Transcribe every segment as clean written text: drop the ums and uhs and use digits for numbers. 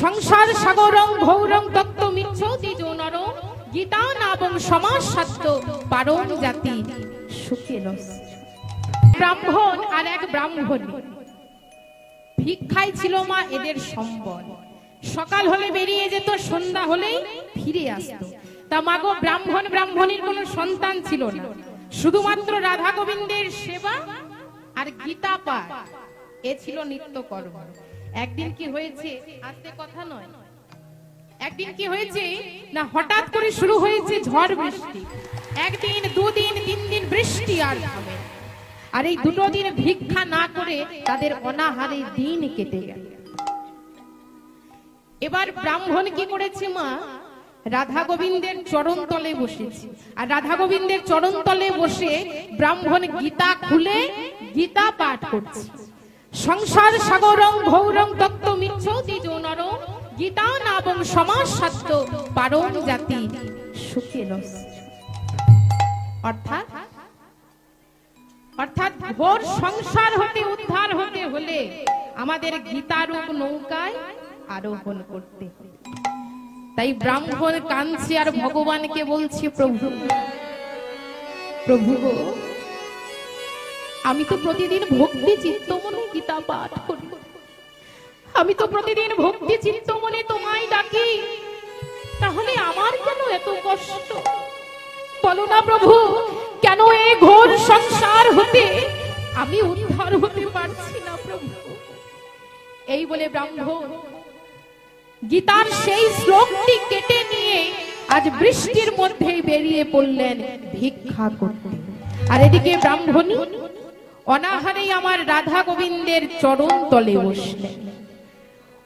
সংসার সাগরং ঘৌরং তত্ত্ব মিচ্ছতি যৌনর গীতা নাবং সমাজ সত্য পারং জাতি সুখে রস। ব্রাহ্মণ আর এক ব্রাহ্মণী ভিক্ষায় ছিল মা এদের সম্বল। সকাল হলে বেরিয়ে যেত, সন্ধ্যা হলেই ফিরে আসতো। তা মাগো ব্রাহ্মণ ব্রাহ্মণীর কোনো সন্তান ছিল না, শুধুমাত্র রাধা গোবিন্দের সেবা আর গীতা পাঠ এ ছিল নিত্যকর্ম। একদিন কি হয়েছে, আজকে কথা নয়, একদিন কি হয়েছে না হঠাৎ করে শুরু হয়েছে ঝড় বৃষ্টি। একদিন, দুদিন, 3 দিন বৃষ্টি আর থামে। আর এই দুটো দিন ভিক্ষা না করে তাদের অনাহারে দিন কেটে গেল। এবার ব্রাহ্মণ কি করেছে মা, রাধা গোবিন্দের চরণ তলে বসেছে। আর রাধা গোবিন্দের চরণ তলে বসে ব্রাহ্মণ গীতা খুলে গীতা পাঠ করছে। সংসার সাগরং ঘৌরং তত্ত্ব মিচ্ছতি যৌনর গীতা নাবং সমাজ সত্য পারং জাতি সুখে রস। অর্থাৎ ঘোর সংসার হতে উদ্ধার হতে হলে আমাদের গীতারূপ নৌকায় আরোহণ করতে হবে। তাই ব্রাহ্মণ কাঁদছে আর ভগবানকে বলছে, প্রভু প্রভু গো, আমি তো প্রতিদিন ভক্তি চিত্তমনে গীতা পাঠ করি, আমি তো প্রতিদিন ভক্তি চিত্তমনে তোমায় ডাকি, তাহলে আমার কেন এত কষ্ট? বলো না প্রভু, কেন এই ঘোর সংসার হতে আমি উদ্ধার হতে পারছি না প্রভু? এই বলে ব্রাহ্মণ গীতার সেই শ্লোকটি কেটে নিয়ে আজ বৃষ্টির মধ্যেই বেরিয়ে পড়লেন ভিক্ষা করতে। আর এদিকে ব্রাহ্মণী অনাহারেই আমার রাধা গোবিন্দের চরণ তলে বসলেন।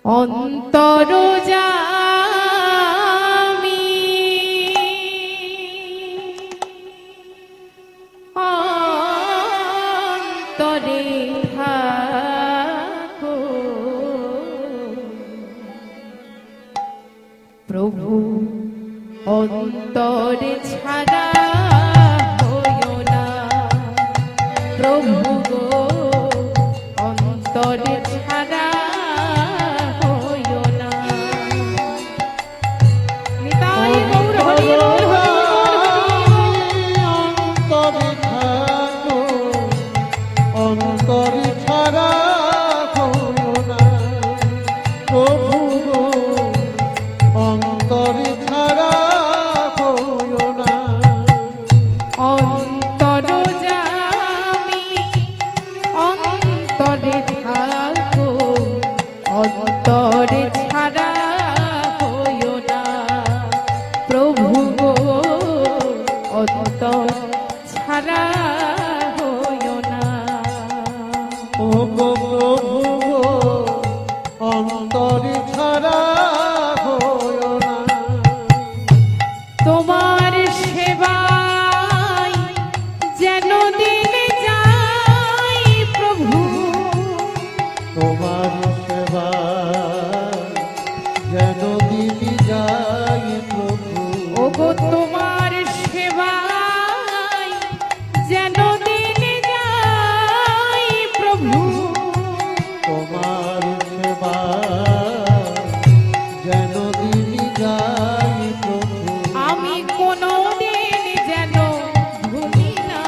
অন্তরজামি অন্তরে থাকো প্রভু, অন্তরে ছাড়া হইও না প্রভু গো, অন্তরে ছাড়া হইও না। নিতাই গৌর হরি বল, অন্তরে থাকো, অন্তরে ছাড়া হইও না প্রভু গো, অন্তরে ছাড়া হইও না। অন্তরজামি অন্তরে থাকো, অন্তরে ছাড়া হইও না প্রভু গো, অন্তর ছাড়া হইও না। ও গো প্রভু গো, অন্তরে ছাড়া হইও না। তোমার সেবায় যেন দিলে যাই প্রভু, তোমার সেবা যেন দিলি যাই প্রভু। ওগো তোমার সেবায় যেন দিলে যাই প্রভু, তোমার সেবা যেন দিলি যাই প্রভু। আমি কোনদিন যেন ভুলি না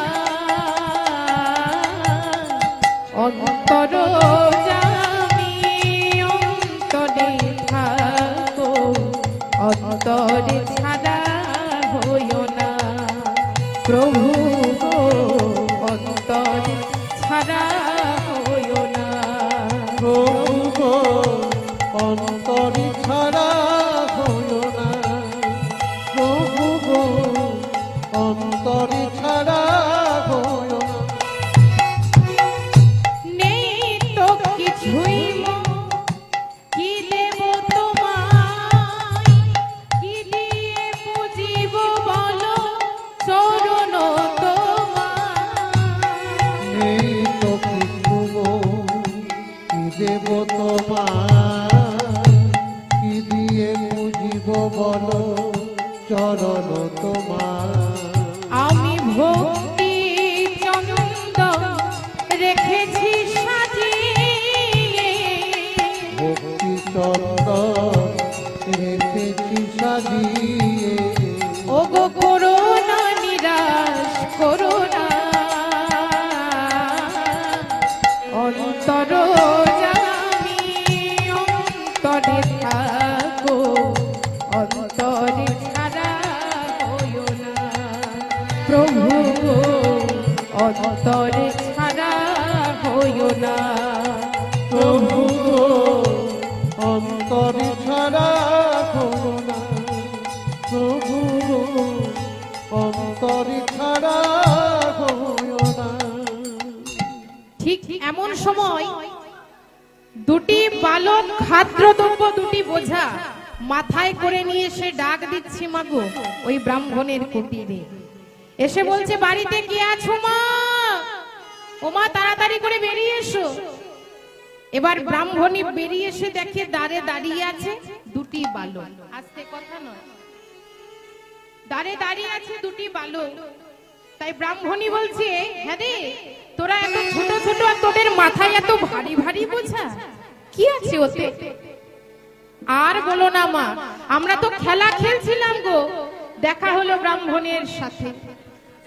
অন্তরজামি অন্তরে থাকো, অন্তরে ছাড়া হইও না প্রভু গো, অন্তরে ছাড়া হইও না প্রভু গো, অন্তরে ছাড়া হইও না প্রভু গো, অন্তরে ছাড়া হইও না। নেই তো কিছুই কি দেব তোমায়, কি দিয়ে বুঝিব বলো চরণ তোমায়। নেই তো কিছু গো, কি দেব তোমায়, কি দিয়ে বুঝিব বলো চরণ তোমার। আমি ভক্তি চন্দন রেখেছি সাজিয়ে, ভক্তি চন্দন রেখেছি সাজিয়ে। ওগো করোনা নিরাশ করোনা, অন্তর জানি অন্তরে থাকো, অন্তরে ছাড়া হইও না প্রভু, অন্তরে ছাড়া হইও না প্রভু অন্তরে ছাড়া হইও না, প্রভু অন্তরে ছাড়া হইও না। ঠিক এমন সময় দুটি বালক খাদ্যদ্রব্য দুটি বোঝা মাথায় করে নিয়ে এসে ডাক দিচ্ছে মাগো ওই ব্রাহ্মণের কুটিরে। এসে বলছে, বাড়িতে কে আছো মা? ও মা, তাড়াতাড়ি করে বেরিয়ে এসো। এবার ব্রাহ্মণী বেরিয়ে এসে দেখে দ্বারে দাঁড়িয়ে আছে দুটি বালক। আস্তে কথা নয়, দ্বারে দাঁড়িয়ে আছে দুটি বালক। তাই ব্রাহ্মণী বলছে, হ্যাঁ রে, তোরা এত ছোট ছোট আর তোদের মাথায় এত ভারী ভারী বোঝা, কি আছে ওতে? আর বলো না মা, আমরা তো খেলা খেলছিলাম গো, দেখা হলো ব্রাহ্মণের সাথে।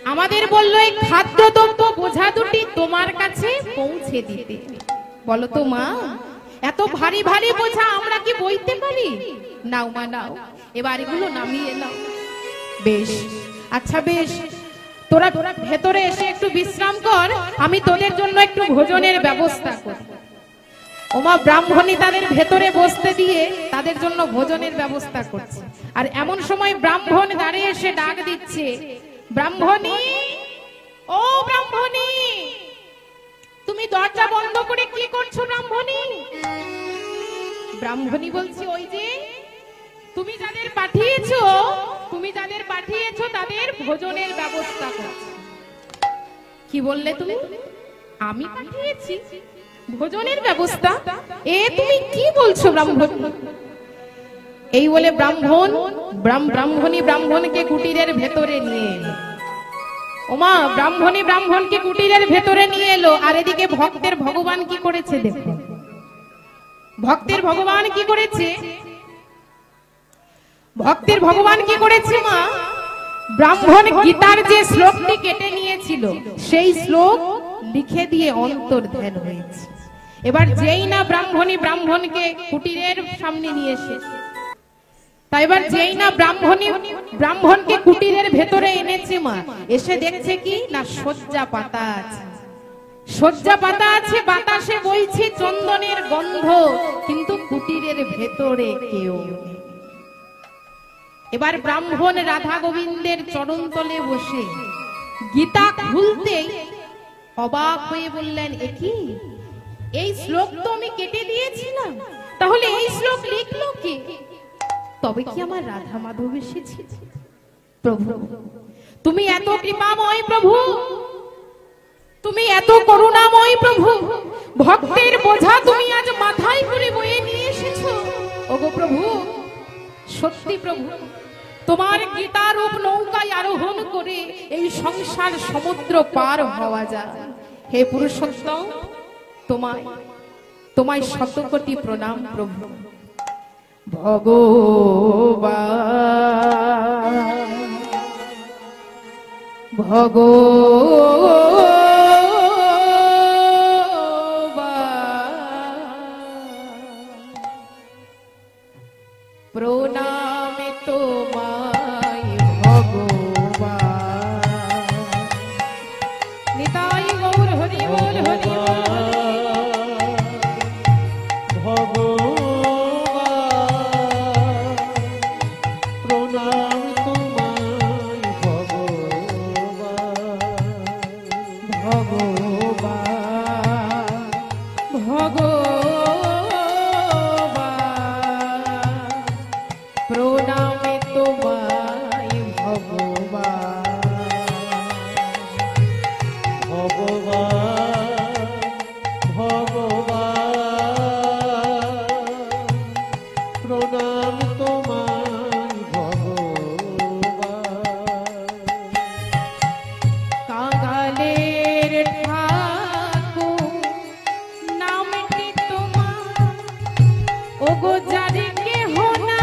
আমাদের বললো এই খাদ্যদ্রব্য বোঝা দুটি তোমার কাছে পৌঁছে দিতে। বলো তো মা, এত ভারী ভারী বোঝা আমরা কি বইতে পারি? নাও মা নাও, এবার এগুলো নামিয়ে নাও। বেশ, আচ্ছা বেশ, তোরা ভেতরে এসে একটু বিশ্রাম কর, আমি তোদের জন্য একটু ভোজনের ব্যবস্থা করি। ওমা ব্রাহ্মণী তাদের ভেতরে বসতে দিয়ে তাদের জন্য ভোজনের ব্যবস্থা করছে। আর এমন সময় ব্রাহ্মণ দাঁড়িয়ে এসে ডাক দিচ্ছে, ব্রাহ্মণী, ও ব্রাহ্মণী, তুমি দরজা বন্ধ করে কি করছো ব্রাহ্মণী? ব্রাহ্মণী বলছে, ওই যে তুমি যাদের পাঠিয়েছো তাদের ভোজনের ব্যবস্থা করছি। কি বললে তুমি? আমি পাঠিয়েছি ভোজনের ব্যবস্থা? এ তুমি কি বলছো ব্রাহ্মণ? এই বলে ব্রাহ্মণী ব্রাহ্মণকে কুটিরের ভেতরে নিয়ে এলো। ওমা, ব্রাহ্মণী ব্রাহ্মণকে কুটিরের ভেতরে নিয়ে এলো। আর এদিকে ভক্তের ভগবান কি করেছে দেখো। ভক্তের ভগবান কি করেছে? ভক্তের ভগবান কি করেছে মা? ব্রাহ্মণ গীতার যে শ্লোকটি কেটে নিয়েছিল সেই শ্লোক লিখে দিয়ে অন্তর্ধান হয়েছে। এবার যেই না ব্রাহ্মণী ব্রাহ্মণকে কুটিরের সামনে নিয়ে এসেছে, তাই এবার যেই না ব্রাহ্মণকে কুটিরের ভেতরে এনেছে মা, এসে দেখছে কি না শয্যা পাতা আছে। শয্যা পাতা আছে, বাতাসে বইছে চন্দনের গন্ধ, কিন্তু কুটিরের ভেতরে কেউ নেই। এবার ব্রাহ্মণ রাধা গোবিন্দের চরণ তলে বসে গীতা খুলতেই অবাক হয়ে বললেন, একি এই শ্লোক তো আমি কেটে দিয়েছিলাম, তাহলে এই শ্লোক লিখলো কে? তবে কি আমার রাধা মাধব এসেছে? প্রভু, তুমি এত কৃপাময় প্রভু, তুমি এত করুণাময় প্রভু, ভক্তের বোঝা তুমি আজ মাথায় করে বয়ে নিয়ে এসেছো। ওগো প্রভু, সত্যি প্রভু, তোমার গীতারূপ নৌকায় আরোহণ করে এই সংসার সমুদ্র পার হওয়া যায়। হে পুরুষোত্তম, তোমায় শত কোটি প্রণাম প্রভু। প্রণামে তোমায় ভগবান। নিতাই গৌর হরি বল হরি ওগো যারে কেহ না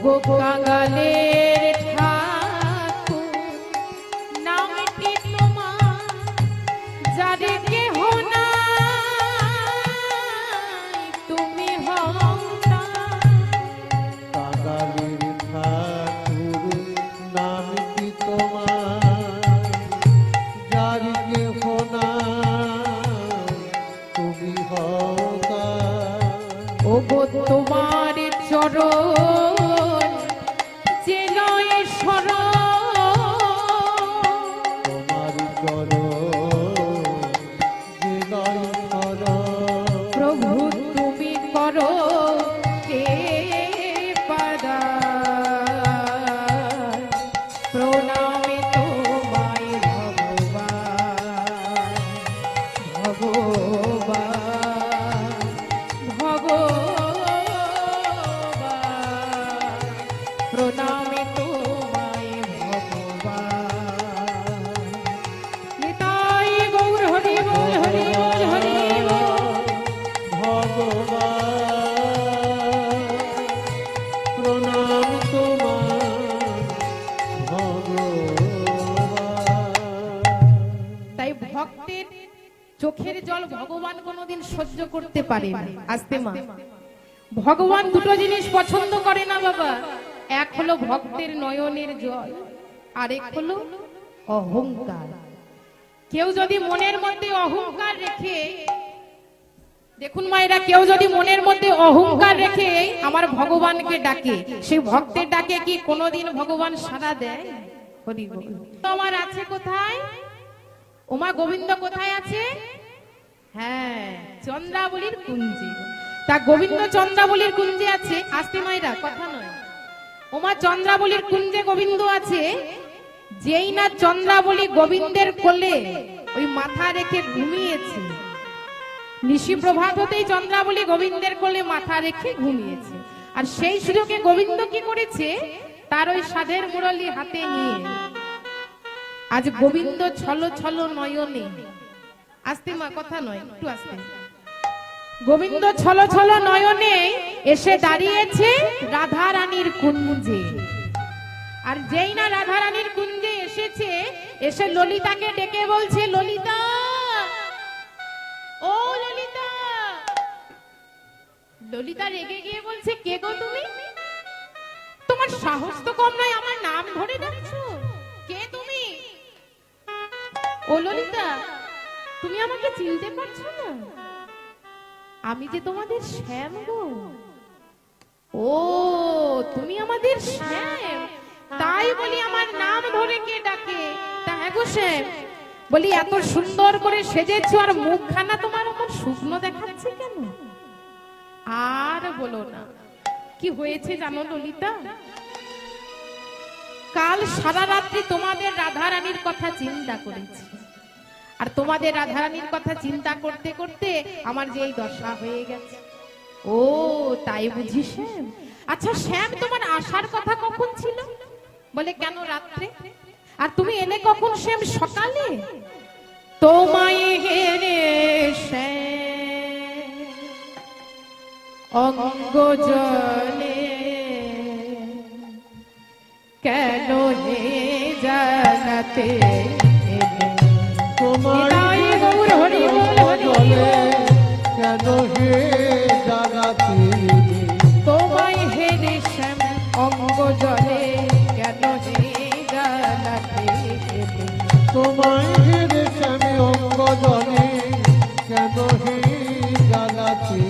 ওগো কাঙালের ঠাকুর নামটি তোমার যারে কেহ নাই তুমি হও না। কাঙালের ঠাকুর নাম কি তোমার যার কেহ নাই তুমি হও তা। ওগো তোমার চরণ যে নয় শরণ তোমার চরণ যে নয় শরণ প্রভু তুমি করো কে পাদার প্রণামে তোমায় ভগবান ভগবান ভগবান প্রণামে তোমায় ভগবান। নিতাই গৌর হরি বল হরি বল হরি বল। ভগবান প্রণাম তোমার ভগবান। তাই ভক্তের চোখের জল ভগবান কোনোদিন সহ্য করতে পারে না। আস্তে মা, ভগবান দুটো জিনিস পছন্দ করে না বাবা, এক হলো ভক্তের নয়নের জল, আরেক হলো অহংকার। কেউ যদি মনের মধ্যে অহংকার রেখে, দেখুন মায়েরা, কেউ যদি মনের মধ্যে অহংকার রেখে আমার ভগবানকে ডাকে, সেই ভক্তের ডাকে কি কোনোদিন ভগবান সাড়া দেয়? হরি বল। তোমার আছে কোথায়? ওমা গোবিন্দ কোথায় আছে? হ্যাঁ, চন্দ্রাবলীর কুঞ্জে। তা গোবিন্দ চন্দ্রাবলীর কুঞ্জে আছে। আস্তে মায়েরা, কথা নয়। ওমা চন্দ্রাবলীর কুঞ্জে গোবিন্দ আছে। যেই না চন্দ্রাবলী গোবিন্দের কোলে ওই মাথা রেখে ঘুমিয়েছে, নিশি প্রভাত হতেই চন্দ্রাবলী গোবিন্দের কোলে মাথা রেখে ঘুমিয়েছে। আর সেই সুযোগে গোবিন্দ কি করেছে? তার ওই সাধের মুরলি হাতে নিয়ে আজ গোবিন্দ ছলো ছলো নয়নে, আস্তে মা, কথা নয়, একটু আস্তে। গোবিন্দ ছলো ছলো নয়নে এসে দাঁড়িয়েছে রাধা রানীর কুঞ্জে। আর যেই না রাধা রানীর কুঞ্জে এসেছে, এসে ললিতাকে ডেকে বলছে, ললিতা, ও ললিতা। ললিতা রেগে গিয়ে বলছে, কে গো তুমি? তোমার সাহস তো কম নয়, আমার নাম ধরে ডাকছো, কে তুমি? ও ললিতা, তুমি আমাকে চিনতে পারছো না? আমি যে তোমাদের শ্যাম গো। ও, তুমি আমাদের শ্যাম, তাই বলি আমার নাম ধরে কে ডাকে? তা হ্যাঁ গো শ্যাম, বলি এত সুন্দর করে সেজেছো আর মুখখানা তোমার আমার শুকনো দেখাচ্ছে কেন? আর বলো না, কি হয়েছে জানো ললিতা? কাল সারা রাত্রি তোমাদের রাধা রানীর কথা চিন্তা করেছি, আর তোমাদের রাধা রানীর কথা চিন্তা করতে করতে আমার যে এই দশা হয়ে গেছে। ও তাই বুঝি শ্যাম? আচ্ছা শ্যাম, তোমার আসার কথা কখন ছিল? বলে কেন রাত্রে? আর তুমি এলে কখন শ্যাম? সকালে। তোমায় হেরে শ্যাম অঙ্গ জলে কেন হে জানাতে তোমায় গৌর হরি বল হরি বল। কেন হে জানাতে তোমায় হেরে শ্যাম অঙ্গ জলে কেন হে জানাতে তোমায় হেরে শ্যামে অঙ্গ জলে কেন হে জানাতে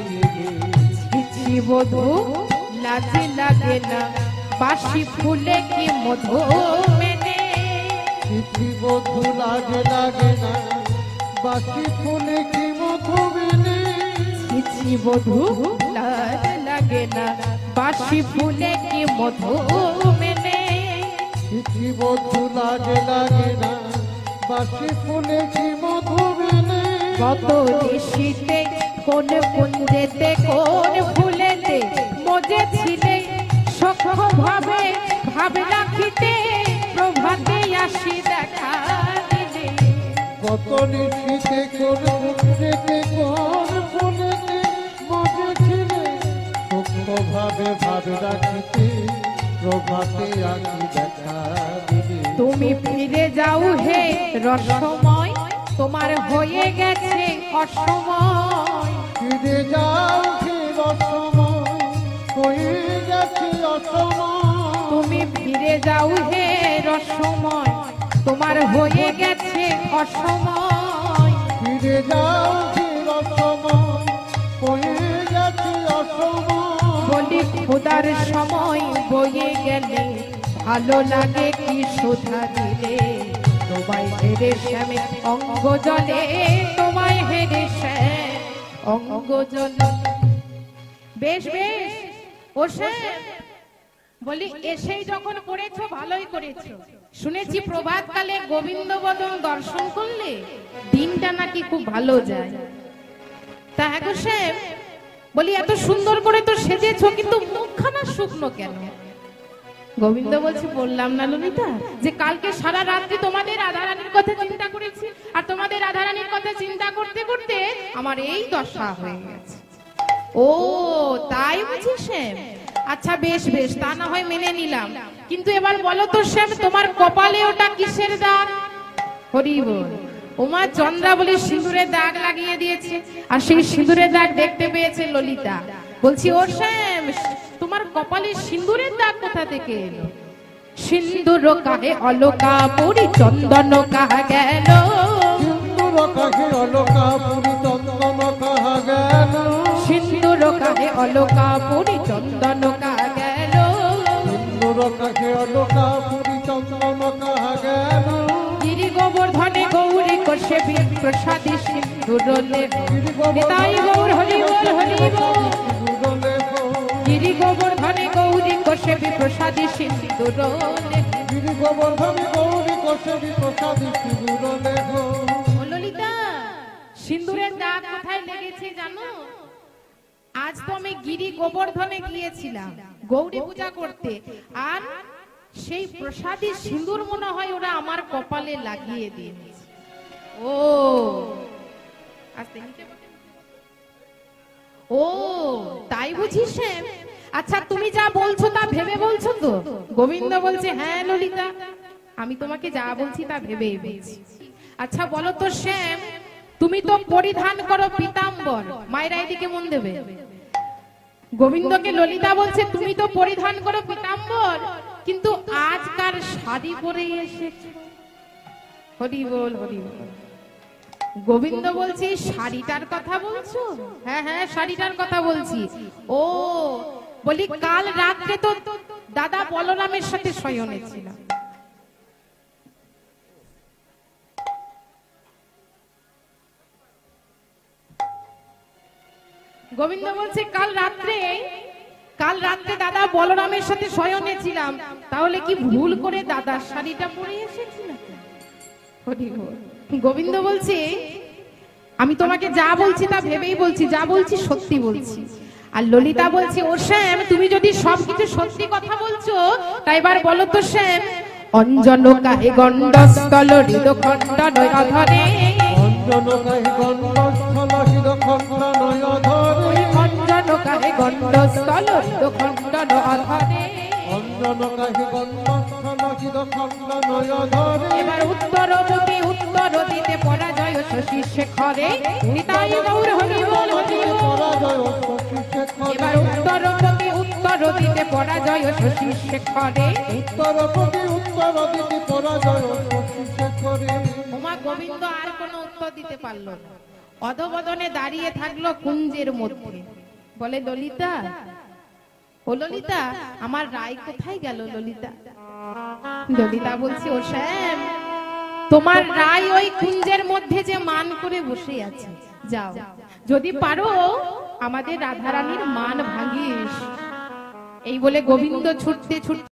ছিছি বধূ লাজে লাগে না বাসি ফুলে কি মধু মেনে চিঠি বধু লাগে লাগে না বাসি ফুলে কি মধু মেনে ছিছি বধূ লাজ লাগে না বাসি ফুলে কি মধু মেনে চিঠি বধু লাগে লাগে না বাসি ফুলে কি মধু মেনে কত নিশিতে কোন কুঞ্জেতে কোন ফুলেতে মজে ছিলে সখ্য ভাবে ভাবে রাখিতে প্রভাতে আসি দেখা দিলে কত নিশিতে কোন কুঞ্জেতে কোন ফুলেতে মজে ছিলে সূক্ষ্ম ভাবে ভাবে রাখিতে প্রভাতে আছি দেখা দিবে। তুমি ফিরে যাও হে রসময়, তোমার হয়ে গেছে অসময়। ফিরে যাও হে রসময়, হয়ে গেছে অসময়। তুমি ফিরে যাও হে রসময়, তোমার হয়ে গেছে অসময়। ফিরে যাও হে রসময়, হয়ে গেছে অসময়। বলি খোদার সময় বয়ে গেলে ভালো লাগে কি সুধা দিলে। তোমায় হেরে শ্যামে অঙ্গ জলে, তোমায় হেরে শ্যাম অঙ্গ জলে। বেশ বেশ ও শ্যাম, বলি এসেই যখন করেছো ভালোই করেছো। শুনেছি প্রভাত কালে গোবিন্দ বদন দর্শন করলে দিনটা নাকি খুব ভালো যায়। তা হ্যাঁ গো শ্যাম, বলি এত সুন্দর করে তো সেজেছো, কিন্তু মুখখানা শুকনো কেন? গোবিন্দ বলছে, বললাম না ললিতা যে কালকে সারা রাত্রি তোমাদের রাধারানীর কথা চিন্তা করেছি, আর তোমাদের রাধারানীর কথা চিন্তা করতে করতে আমার এই দশা হয়ে গেছে। ও তাই বুঝি শ্যাম? আচ্ছা বেশ বেশ, তা না হয় মেনে নিলাম, কিন্তু এবার বলো তো শ্যাম, তোমার কপালে ওটা কিসের দাগ? হরি বল। ওমা চন্দ্রা বলে সিঁদুরের দাগ লাগিয়ে দিয়েছে, আর সেই সিঁদুরের দাগ দেখতে পেয়েছে ললিতা। বলছি ও শ্যাম, তোমার কপালে সিঁদুরের দাগ কোথা থেকে এলো? সিন্দুর কাহে অলকা পুরি চন্দন কাহা গেল। সিন্দুর কাহে অলকা পুরি চন্দন কাহা গেল। সিন্দুর কাহে অলকা পুরি চন্দন কাহা গেল। সিন্দুর কাহে অলকা পুরি চন্দন কাহা গেল। গিরি গোবর্ধনে গৌরী কোষে প্রসাদী সিন্দুর লেখো। নিতাই গৌর হরি বল হরি বল। গিরি গোবর্ধনে গৌরী কোষে প্রসাদী সিন্দুর লেখো। গিরি গোবর্ধনে গৌরী কোষে প্রসাদী সিন্দুর লেখো। ললিতা, সিন্দুরের দাগ কোথায় লেগেছে জানো? আজ তো আমি গিরি গোবর্ধনে গিয়েছিলাম গৌরী পূজা করতে, আর সেই প্রসাদী সিন্দুর মনে হয় ওরা আমার কপালে লাগিয়ে দিয়েছে। ও ও তাই বুঝিস? আচ্ছা তুমি যা বলছো তা ভেবে বলছো তো? গোবিন্দ বলছে, হ্যাঁ ললিতা, আমি তোমাকে যা বলছি তা ভেবেই বলছি। আচ্ছা বলো তো শ্যাম, তুমি তো পরিধান করো পীতাম্বর। মায়েরা এদিকে মন দেবে। গোবিন্দকে ললিতা বলছে, তুমি তো পরিধান করো পীতাম্বর, কিন্তু আজকার শাড়ি পরে এসেছো। হরি বল হরি বল। গোবিন্দ বলছে, শাড়িটার কথা বলছো? হ্যাঁ হ্যাঁ, শাড়িটার কথা বলছি। ও বলি কাল রাত্রে তো দাদা বলরামের সাথে শয়নে ছিলাম। গোবিন্দ বলছে, কাল রাত্রে দাদা বলরামের সাথে শয়নে ছিলাম, তাহলে কি ভুল করে দাদার শাড়িটা পরে এসেছি না? গোবিন্দ বলছে, আমি তোমাকে যা বলছি তা ভেবেই বলছি, যা বলছি সত্যি বলছি। আর ললিতা বলছে, ও শ্যাম, তুমি যদি সবকিছু সত্যি কথা বলছো, তাই এবার বলো তো শ্যাম, অঞ্জন কাহে গণ্ডস্থল হৃদখণ্ড নয় অধরে। অঞ্জন কাহে গণ্ডস্থল হৃদখণ্ড নয় অধরে। অঞ্জন কাহে গণ্ডস্থল হৃদখণ্ড নয় অধরে। অঞ্জন কাহে গণ্ডস্থল হৃদখণ্ড নয় অধরে। এবার উত্তরপতি উত্তর দিতে পরাজয় শশী শেখরে। নিতাই গৌর হরি বল হরি বল। এবার উত্তরপতি উত্তর দিতে পরাজয় শশী শেখরে। উত্তরপতি উত্তর দিতে পরাজয় শশী শেখরে। উমা গোবিন্দ আর কোনো উত্তর দিতে পারল না, অধবদনে দাঁড়িয়ে থাকলো কুঞ্জের মধ্যে। বলে, ললিতা, ও ললিতা, আমার রায় কোথায় গেল ললিতা? ললিতা বলছে, ও শ্যাম, তোমার রায় ওই কুঞ্জের মধ্যে যে মান করে বসে আছে। যাও, যদি পারো আমাদের রাধারানীর মান ভাঙিস। এই বলে গোবিন্দ ছুটতে ছুটতে